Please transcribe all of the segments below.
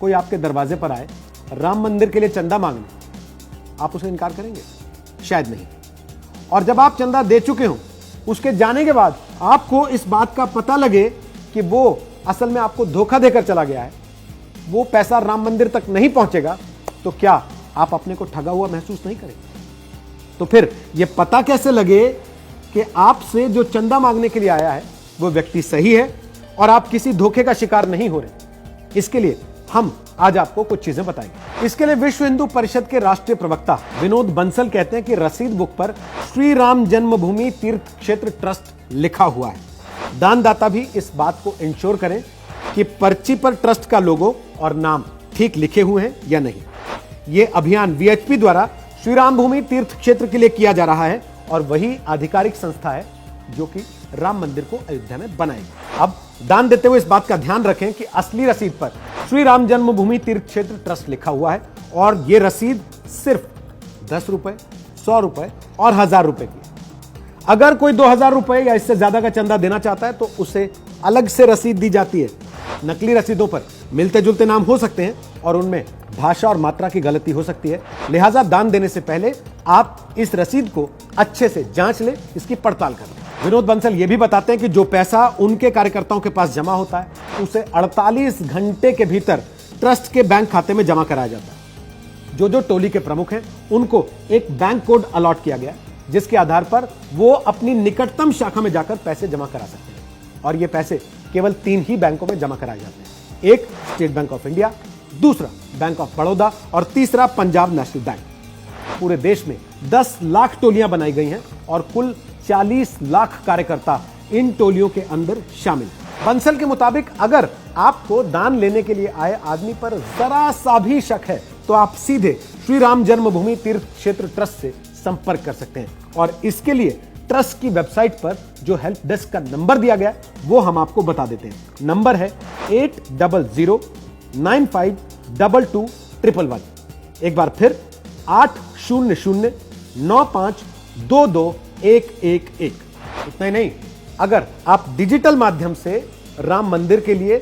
कोई आपके दरवाजे पर आए राम मंदिर के लिए चंदा मांगने, आप उसे इनकार करेंगे? शायद नहीं। और जब आप चंदा दे चुके हो, उसके जाने के बाद आपको इस बात का पता लगे कि वो असल में आपको धोखा देकर चला गया है, वो पैसा राम मंदिर तक नहीं पहुंचेगा, तो क्या आप अपने को ठगा हुआ महसूस नहीं करेंगे? तो फिर यह पता कैसे लगे कि आपसे जो चंदा मांगने के लिए आया है वो व्यक्ति सही है और आप किसी धोखे का शिकार नहीं हो रहे? इसके लिए हम आज आपको कुछ चीजें बताएंगे। इसके लिए विश्व हिंदू परिषद के राष्ट्रीय प्रवक्ता विनोद बंसल कहते हैं कि रसीद बुक पर श्री राम जन्मभूमि तीर्थ क्षेत्र ट्रस्ट लिखा हुआ है। दानदाता भी इस बात को इंश्योर करें कि पर्ची पर ट्रस्ट का लोगो और नाम ठीक लिखे हुए हैं या नहीं। यह अभियान वीएचपी द्वारा श्री राम भूमि तीर्थ क्षेत्र के लिए किया जा रहा है और वही आधिकारिक संस्था है जो कि राम मंदिर को अयोध्या में बनाएगी। अब दान देते हुए इस बात का ध्यान रखें कि असली रसीद पर श्री राम जन्मभूमि तीर्थ क्षेत्र ट्रस्ट लिखा हुआ है और यह रसीद सिर्फ 10 रुपए, 100 रुपए और 1000 रुपए की। अगर कोई 2000 रुपए या इससे ज्यादा का चंदा देना चाहता है तो उसे अलग से रसीद दी जाती है। नकली रसीदों पर मिलते जुलते नाम हो सकते हैं और उनमें भाषा और मात्रा की गलती हो सकती है, लिहाजा दान देने से पहले आप इस रसीद को अच्छे से जांच लें, इसकी पड़ताल कर लें। विनोद बंसल यह भी बताते हैं कि जो पैसा उनके कार्यकर्ताओं के पास जमा होता है उसे 48 घंटे के भीतर ट्रस्ट के बैंक खाते में जमा कराया जाता है। जो टोली के प्रमुख हैं उनको एक बैंक कोड अलॉट किया गया जिसके आधार पर वो अपनी निकटतम शाखा में जाकर पैसे जमा करा सकते हैं और ये पैसे केवल 3 ही बैंकों में जमा कराए जाते हैं। एक स्टेट बैंक ऑफ इंडिया, दूसरा बैंक ऑफ बड़ौदा और तीसरा पंजाब नेशनल बैंक। पूरे देश में 10 लाख टोलियां बनाई गई हैं और कुल 40 लाख कार्यकर्ता इन टोलियों के अंदर शामिल हैं। बंसल के मुताबिक अगर आपको दान लेने के लिए आए आदमी पर जरा सा भी शक है तो आप सीधे श्री राम जन्मभूमि तीर्थ क्षेत्र ट्रस्ट से संपर्क कर सकते हैं और इसके लिए ट्रस्ट की वेबसाइट पर जो हेल्प डेस्क का नंबर दिया गया वो हम आपको बता देते हैं। नंबर है 8009522111। एक बार फिर 800952211। इतना ही नहीं, अगर आप डिजिटल माध्यम से राम मंदिर के लिए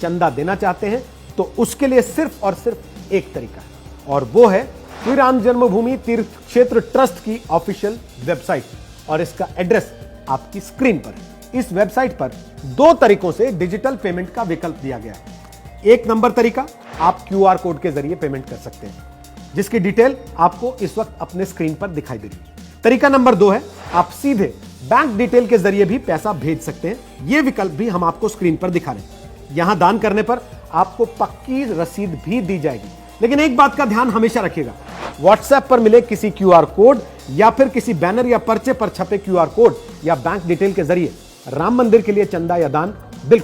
चंदा देना चाहते हैं तो उसके लिए सिर्फ और सिर्फ एक तरीका है और वो है श्री राम जन्मभूमि तीर्थ क्षेत्र ट्रस्ट की ऑफिशियल वेबसाइट और इसका एड्रेस आपकी स्क्रीन पर है। इस वेबसाइट पर 2 तरीकों से डिजिटल पेमेंट का विकल्प दिया गया है। एक नंबर तरीका, आप क्यूआर कोड के जरिए पेमेंट कर सकते हैं जिसकी डिटेल आपको इस वक्त अपने स्क्रीन पर दिखाई दे रही है। तरीका नंबर 2 है, आप सीधे बैंक डिटेल के जरिए भी पैसा भेज सकते हैं। यह विकल्प भी हम आपको स्क्रीन पर दिखा रहे हैं। यहां दान करने पर आपको पक्की रसीद भी दी जाएगी, लेकिन एक बात का ध्यान हमेशा रखिएगा, व्हाट्सएप पर मिले किसी क्यूआर कोड या फिर किसी बैनर या पर्चे पर छपे क्यूआर कोड या बैंक डिटेल के जरिए राम मंदिर के लिए चंदा या दान बिल्कुल